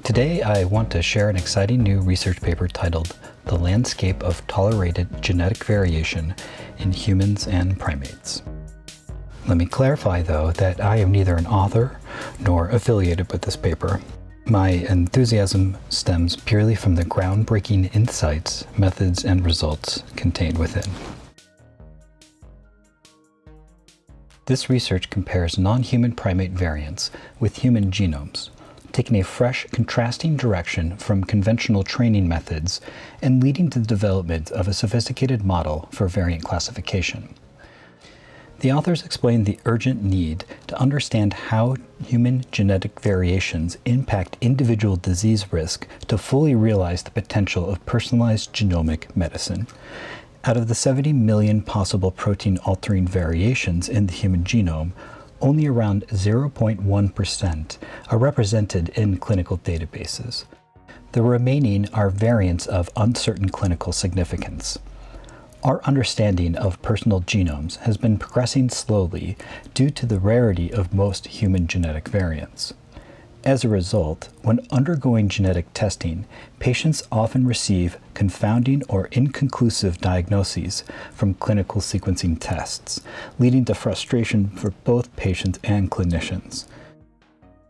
Today I want to share an exciting new research paper titled "The Landscape of Tolerated Genetic Variation in Humans and Primates." Let me clarify, though, that I am neither an author nor affiliated with this paper. My enthusiasm stems purely from the groundbreaking insights, methods, and results contained within. This research compares non-human primate variants with human genomes, taking a fresh, contrasting direction from conventional training methods and leading to the development of a sophisticated model for variant classification. The authors explain the urgent need to understand how human genetic variations impact individual disease risk to fully realize the potential of personalized genomic medicine. Out of the 70 million possible protein-altering variations in the human genome, only around 0.1% are represented in clinical databases. The remaining are variants of uncertain clinical significance. Our understanding of personal genomes has been progressing slowly due to the rarity of most human genetic variants. As a result, when undergoing genetic testing, patients often receive confounding or inconclusive diagnoses from clinical sequencing tests, leading to frustration for both patients and clinicians.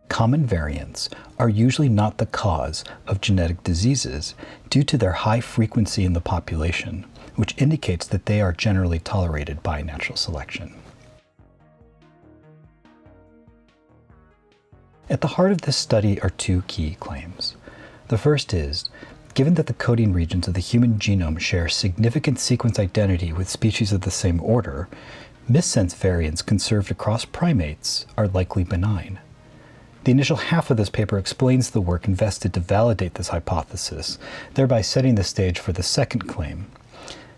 Common variants are usually not the cause of genetic diseases due to their high frequency in the population, which indicates that they are generally tolerated by natural selection. At the heart of this study are two key claims. The first is, given that the coding regions of the human genome share significant sequence identity with species of the same order, missense variants conserved across primates are likely benign. The initial half of this paper explains the work invested to validate this hypothesis, thereby setting the stage for the second claim.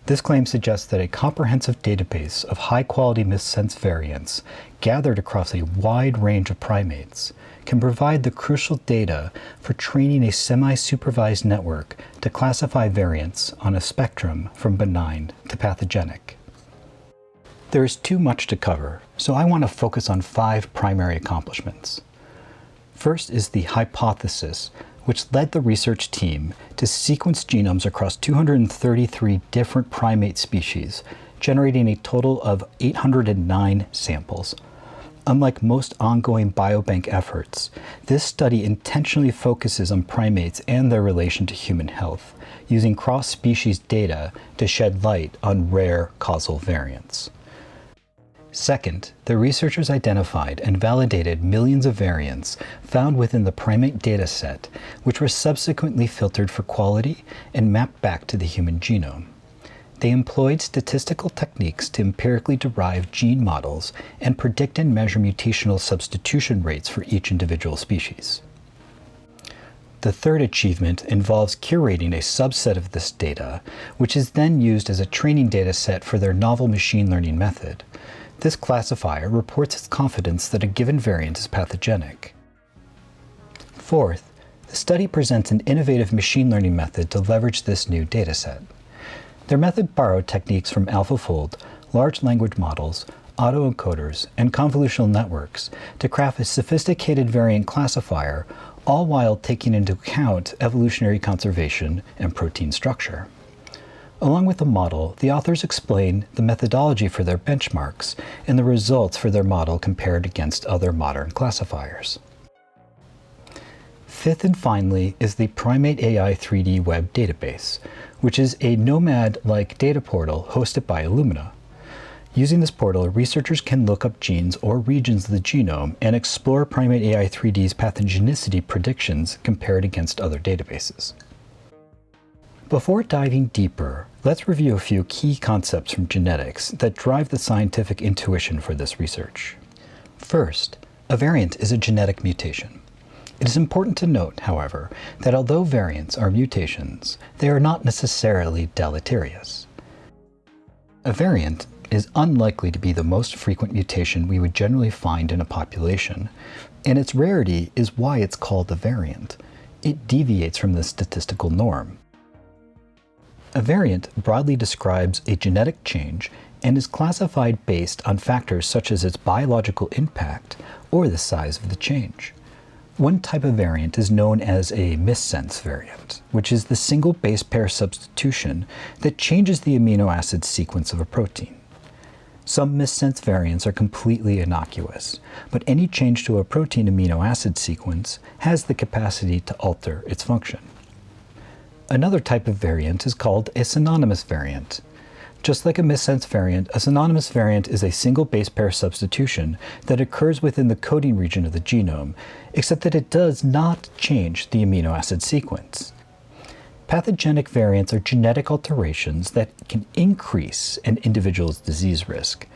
This claim suggests that a comprehensive database of high-quality missense variants gathered across a wide range of primates can provide the crucial data for training a semi-supervised network to classify variants on a spectrum from benign to pathogenic. There is too much to cover, so I want to focus on 5 primary accomplishments. First is the hypothesis, which led the research team to sequence genomes across 233 different primate species, generating a total of 809 samples. Unlike most ongoing biobank efforts, this study intentionally focuses on primates and their relation to human health, using cross-species data to shed light on rare causal variants. Second, the researchers identified and validated millions of variants found within the primate dataset, which were subsequently filtered for quality and mapped back to the human genome. They employed statistical techniques to empirically derive gene models and predict and measure mutational substitution rates for each individual species. The third achievement involves curating a subset of this data, which is then used as a training data set for their novel machine learning method. This classifier reports its confidence that a given variant is pathogenic. Fourth, the study presents an innovative machine learning method to leverage this new dataset. Their method borrowed techniques from AlphaFold, large language models, autoencoders, and convolutional networks to craft a sophisticated variant classifier, all while taking into account evolutionary conservation and protein structure. Along with the model, the authors explain the methodology for their benchmarks and the results for their model compared against other modern classifiers. Fifth and finally is the PrimateAI-3D web database, which is a nomad-like data portal hosted by Illumina. Using this portal, researchers can look up genes or regions of the genome and explore PrimateAI-3D's pathogenicity predictions compared against other databases. Before diving deeper, let's review a few key concepts from genetics that drive the scientific intuition for this research. First, a variant is a genetic mutation. It is important to note, however, that although variants are mutations, they are not necessarily deleterious. A variant is unlikely to be the most frequent mutation we would generally find in a population, and its rarity is why it's called a variant. It deviates from the statistical norm. A variant broadly describes a genetic change and is classified based on factors such as its biological impact or the size of the change. One type of variant is known as a missense variant, which is the single base pair substitution that changes the amino acid sequence of a protein. Some missense variants are completely innocuous, but any change to a protein amino acid sequence has the capacity to alter its function. Another type of variant is called a synonymous variant. Just like a missense variant, a synonymous variant is a single base pair substitution that occurs within the coding region of the genome, except that it does not change the amino acid sequence. Pathogenic variants are genetic alterations that can increase an individual's disease risk.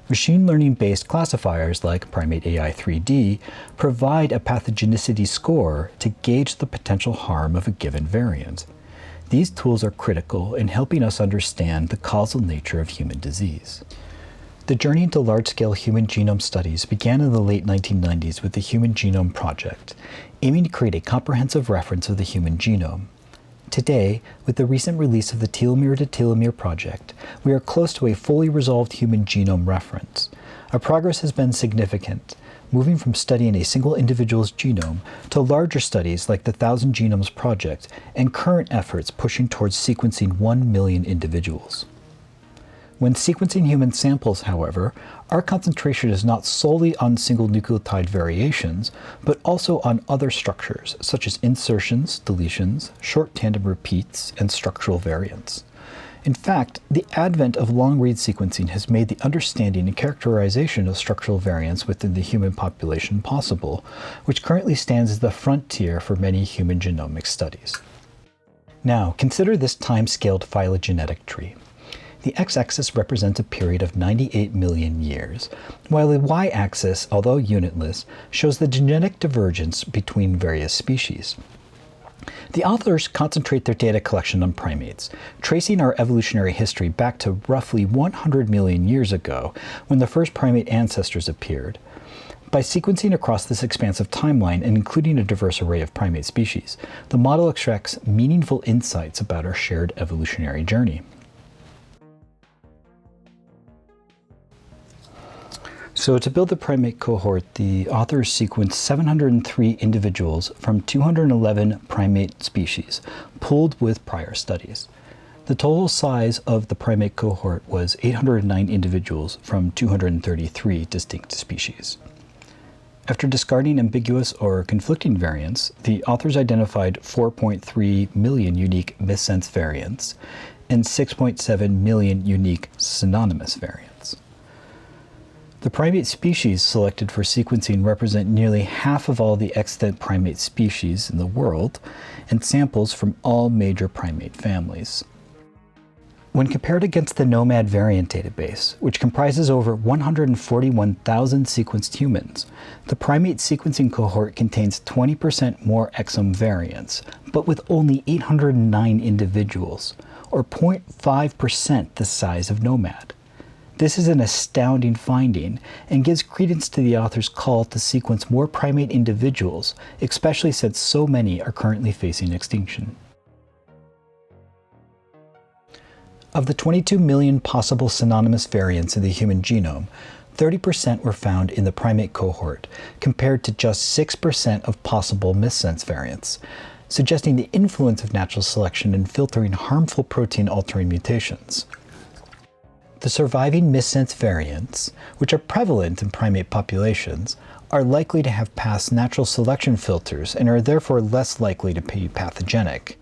Machine learning-based classifiers like PrimateAI-3D provide a pathogenicity score to gauge the potential harm of a given variant. These tools are critical in helping us understand the causal nature of human disease. The journey into large-scale human genome studies began in the late 1990s with the Human Genome Project, aiming to create a comprehensive reference of the human genome. Today, with the recent release of the Telomere to Telomere project, we are close to a fully resolved human genome reference. Our progress has been significant, moving from studying a single individual's genome to larger studies like the 1,000 Genomes Project and current efforts pushing towards sequencing 1 million individuals. When sequencing human samples, however, our concentration is not solely on single nucleotide variations, but also on other structures, such as insertions, deletions, short tandem repeats, and structural variants. In fact, the advent of long-read sequencing has made the understanding and characterization of structural variants within the human population possible, which currently stands as the frontier for many human genomic studies. Now, consider this time-scaled phylogenetic tree. The x-axis represents a period of 98 million years, while the y-axis, although unitless, shows the genetic divergence between various species. The authors concentrate their data collection on primates, tracing our evolutionary history back to roughly 100 million years ago, when the first primate ancestors appeared. By sequencing across this expansive timeline and including a diverse array of primate species, the model extracts meaningful insights about our shared evolutionary journey. So to build the primate cohort, the authors sequenced 703 individuals from 211 primate species, pooled with prior studies. The total size of the primate cohort was 809 individuals from 233 distinct species. After discarding ambiguous or conflicting variants, the authors identified 4.3 million unique missense variants and 6.7 million unique synonymous variants. The primate species selected for sequencing represent nearly half of all the extant primate species in the world and samples from all major primate families. When compared against the Nomad variant database, which comprises over 141,000 sequenced humans, the primate sequencing cohort contains 20% more exome variants, but with only 809 individuals, or 0.5% the size of Nomad. This is an astounding finding and gives credence to the author's call to sequence more primate individuals, especially since so many are currently facing extinction. Of the 22 million possible synonymous variants in the human genome, 30% were found in the primate cohort, compared to just 6% of possible missense variants, suggesting the influence of natural selection in filtering harmful protein-altering mutations. The surviving missense variants, which are prevalent in primate populations, are likely to have passed natural selection filters and are therefore less likely to be pathogenic.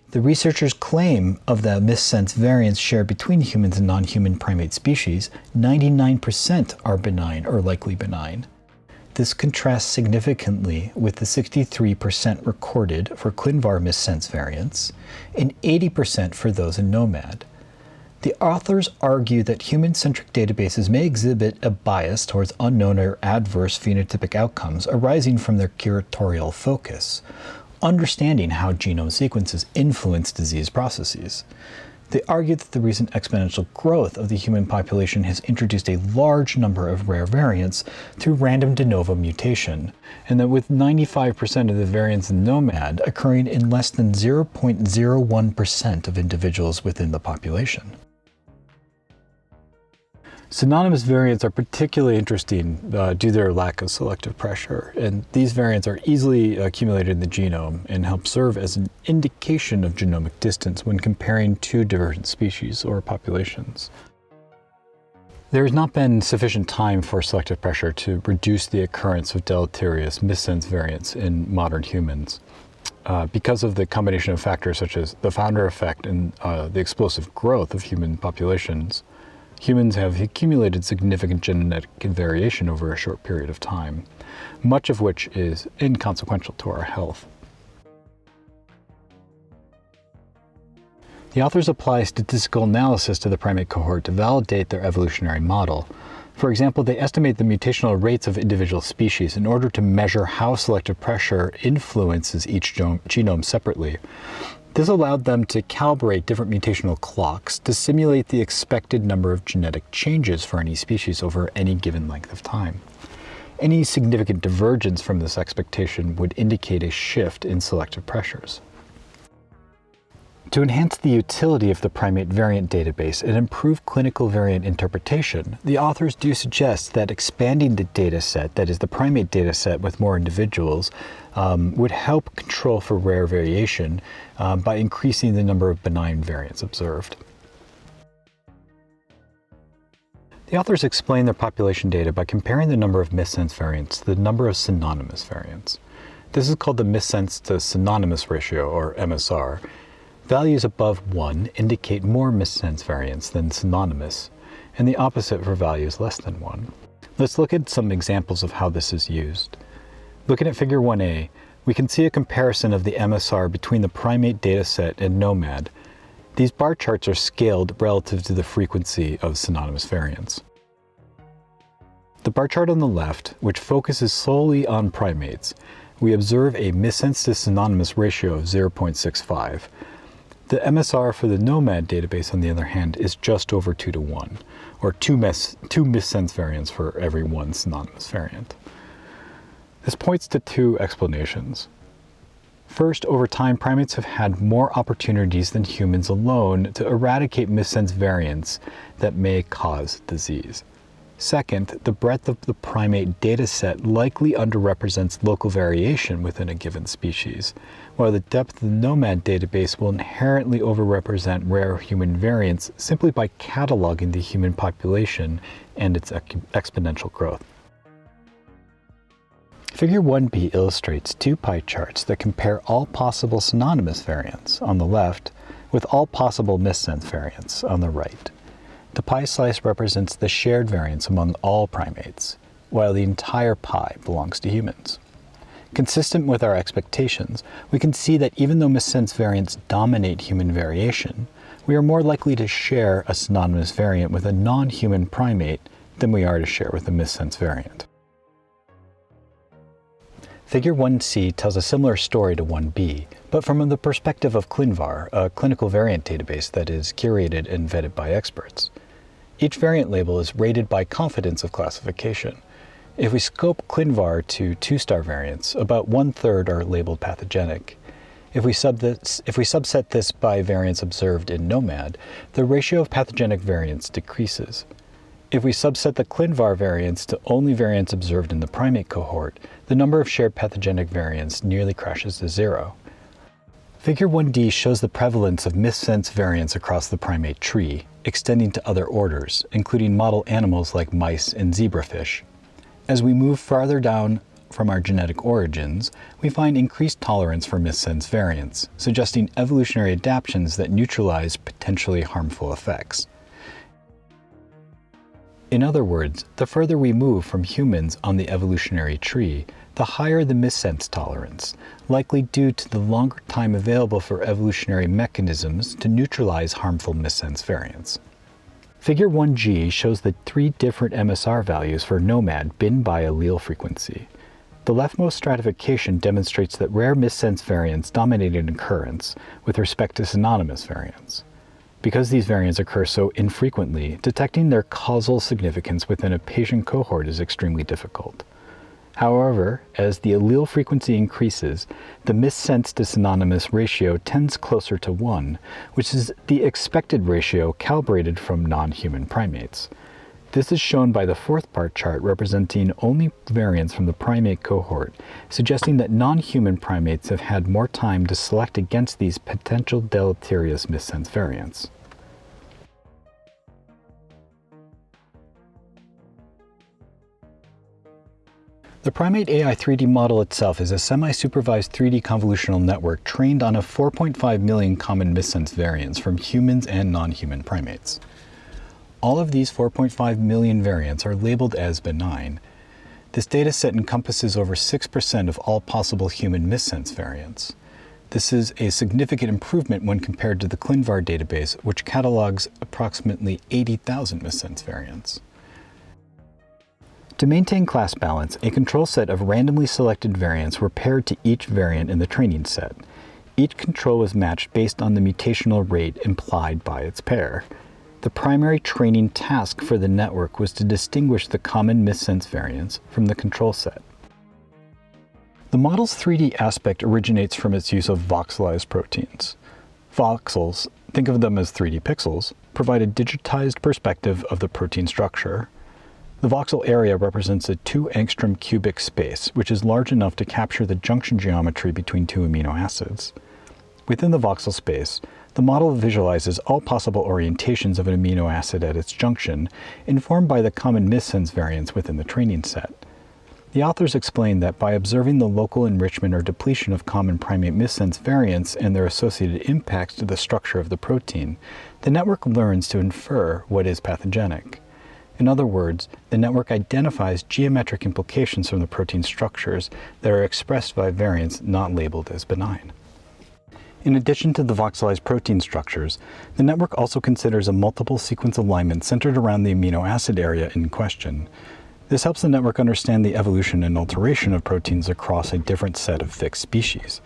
The researchers' claim of the missense variants shared between humans and non-human primate species, 99% are benign or likely benign. This contrasts significantly with the 63% recorded for ClinVar missense variants and 80% for those in Nomad. The authors argue that human-centric databases may exhibit a bias towards unknown or adverse phenotypic outcomes arising from their curatorial focus, understanding how genome sequences influence disease processes. They argue that the recent exponential growth of the human population has introduced a large number of rare variants through random de novo mutation, and that with 95% of the variants in Nomad occurring in less than 0.01% of individuals within the population. Synonymous variants are particularly interesting due to their lack of selective pressure, and these variants are easily accumulated in the genome and help serve as an indication of genomic distance when comparing two divergent species or populations. There has not been sufficient time for selective pressure to reduce the occurrence of deleterious missense variants in modern humans. Because of the combination of factors such as the founder effect and the explosive growth of human populations, humans have accumulated significant genetic variation over a short period of time, much of which is inconsequential to our health. The authors apply statistical analysis to the primate cohort to validate their evolutionary model. For example, they estimate the mutational rates of individual species in order to measure how selective pressure influences each genome separately. This allowed them to calibrate different mutational clocks to simulate the expected number of genetic changes for any species over any given length of time. Any significant divergence from this expectation would indicate a shift in selective pressures. To enhance the utility of the primate variant database and improve clinical variant interpretation, the authors do suggest that expanding the dataset, that is the primate dataset with more individuals, would help control for rare variation by increasing the number of benign variants observed. The authors explain their population data by comparing the number of missense variants to the number of synonymous variants. This is called the missense to synonymous ratio, or MSR. Values above 1 indicate more missense variants than synonymous, and the opposite for values less than 1. Let's look at some examples of how this is used. Looking at Figure 1a, we can see a comparison of the MSR between the primate dataset and Nomad. These bar charts are scaled relative to the frequency of synonymous variants. The bar chart on the left, which focuses solely on primates, we observe a missense to synonymous ratio of 0.65. The MSR for the Nomad database, on the other hand, is just over 2 to 1, or two missense variants for every one synonymous variant. This points to two explanations. First, over time, primates have had more opportunities than humans alone to eradicate missense variants that may cause disease. Second, the breadth of the primate dataset likely underrepresents local variation within a given species, while the depth of the Nomad database will inherently overrepresent rare human variants simply by cataloging the human population and its exponential growth. Figure 1b illustrates two pie charts that compare all possible synonymous variants on the left with all possible missense variants on the right. The pie slice represents the shared variance among all primates, while the entire pie belongs to humans. Consistent with our expectations, we can see that even though missense variants dominate human variation, we are more likely to share a synonymous variant with a non-human primate than we are to share with a missense variant. Figure 1c tells a similar story to 1b, but from the perspective of ClinVar, a clinical variant database that is curated and vetted by experts. Each variant label is rated by confidence of classification. If we scope ClinVar to 2-star variants, about 1/3 are labeled pathogenic. If we subset this by variants observed in Nomad, the ratio of pathogenic variants decreases. If we subset the ClinVar variants to only variants observed in the primate cohort, the number of shared pathogenic variants nearly crashes to 0. Figure 1d shows the prevalence of missense variants across the primate tree, extending to other orders, including model animals like mice and zebrafish. As we move farther down from our genetic origins, we find increased tolerance for missense variants, suggesting evolutionary adaptations that neutralize potentially harmful effects. In other words, the further we move from humans on the evolutionary tree, the higher the missense tolerance, likely due to the longer time available for evolutionary mechanisms to neutralize harmful missense variants. Figure 1g shows the 3 different MSR values for Nomad bin by allele frequency. The leftmost stratification demonstrates that rare missense variants dominate in occurrence with respect to synonymous variants. Because these variants occur so infrequently, detecting their causal significance within a patient cohort is extremely difficult. However, as the allele frequency increases, the missense to synonymous ratio tends closer to 1, which is the expected ratio calibrated from non-human primates. This is shown by the fourth bar chart representing only variants from the primate cohort, suggesting that non-human primates have had more time to select against these potential deleterious missense variants. The PrimateAI-3D model itself is a semi-supervised 3D convolutional network trained on a 4.5 million common missense variants from humans and non-human primates. All of these 4.5 million variants are labeled as benign. This dataset encompasses over 6% of all possible human missense variants. This is a significant improvement when compared to the ClinVar database, which catalogs approximately 80,000 missense variants. To maintain class balance, a control set of randomly selected variants were paired to each variant in the training set. Each control was matched based on the mutational rate implied by its pair. The primary training task for the network was to distinguish the common missense variants from the control set. The model's 3D aspect originates from its use of voxelized proteins. Voxels, think of them as 3D pixels, provide a digitized perspective of the protein structure. The voxel area represents a 2-angstrom cubic space, which is large enough to capture the junction geometry between two amino acids. Within the voxel space, the model visualizes all possible orientations of an amino acid at its junction, informed by the common missense variants within the training set. The authors explain that by observing the local enrichment or depletion of common primate missense variants and their associated impacts to the structure of the protein, the network learns to infer what is pathogenic. In other words, the network identifies geometric implications from the protein structures that are expressed by variants not labeled as benign. In addition to the voxelized protein structures, the network also considers a multiple sequence alignment centered around the amino acid area in question. This helps the network understand the evolution and alteration of proteins across a different set of fixed species.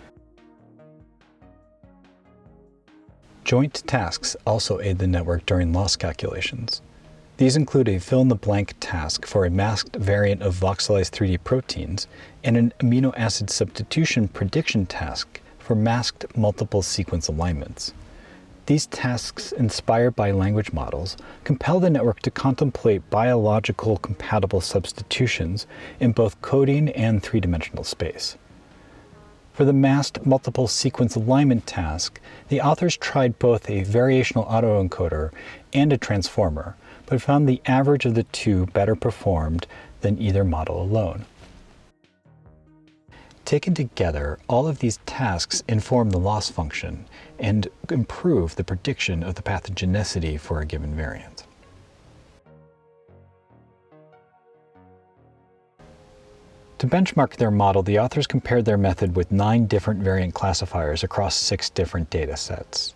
Joint tasks also aid the network during loss calculations. These include a fill-in-the-blank task for a masked variant of voxelized 3D proteins and an amino acid substitution prediction task for masked multiple sequence alignments. These tasks, inspired by language models, compel the network to contemplate biological compatible substitutions in both coding and three-dimensional space. For the masked multiple sequence alignment task, the authors tried both a variational autoencoder and a transformer, but found the average of the two better performed than either model alone. Taken together, all of these tasks inform the loss function and improve the prediction of the pathogenicity for a given variant. To benchmark their model, the authors compared their method with 9 different variant classifiers across 6 different data sets.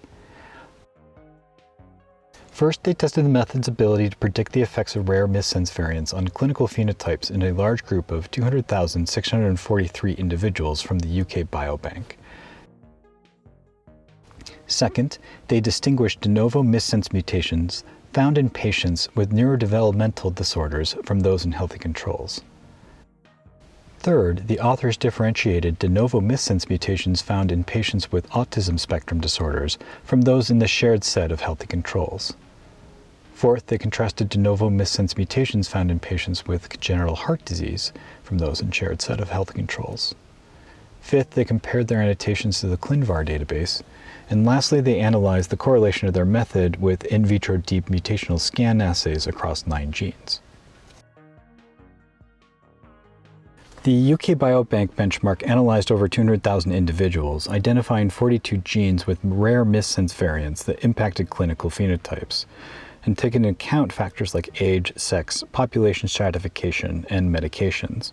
First, they tested the method's ability to predict the effects of rare missense variants on clinical phenotypes in a large group of 200,643 individuals from the UK Biobank. Second, they distinguished de novo missense mutations found in patients with neurodevelopmental disorders from those in healthy controls. Third, the authors differentiated de novo missense mutations found in patients with autism spectrum disorders from those in the shared set of healthy controls. Fourth, they contrasted de novo missense mutations found in patients with congenital heart disease from those in shared set of healthy controls. Fifth, they compared their annotations to the ClinVar database. And lastly, they analyzed the correlation of their method with in vitro deep mutational scan assays across 9 genes. The UK Biobank benchmark analyzed over 200,000 individuals, identifying 42 genes with rare missense variants that impacted clinical phenotypes, and taken into account factors like age, sex, population stratification, and medications.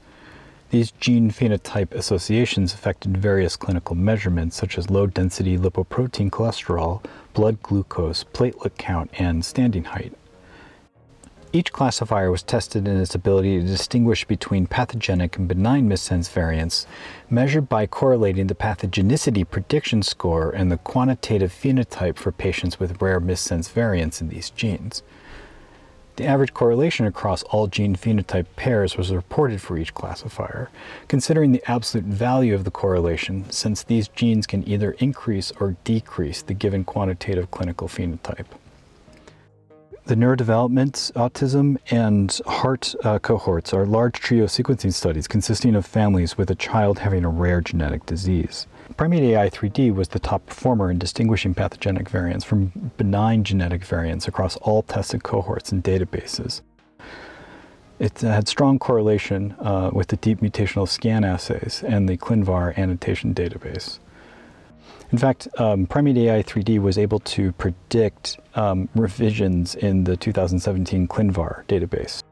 These gene phenotype associations affected various clinical measurements such as low-density lipoprotein cholesterol, blood glucose, platelet count, and standing height. Each classifier was tested in its ability to distinguish between pathogenic and benign missense variants, measured by correlating the pathogenicity prediction score and the quantitative phenotype for patients with rare missense variants in these genes. The average correlation across all gene phenotype pairs was reported for each classifier, considering the absolute value of the correlation, since these genes can either increase or decrease the given quantitative clinical phenotype. The neurodevelopment, autism, and heart cohorts are large trio sequencing studies consisting of families with a child having a rare genetic disease. PrimateAI-3D was the top performer in distinguishing pathogenic variants from benign genetic variants across all tested cohorts and databases. It had strong correlation with the deep mutational scan assays and the ClinVar annotation database. In fact, PrimateAI-3D was able to predict revisions in the 2017 ClinVar database.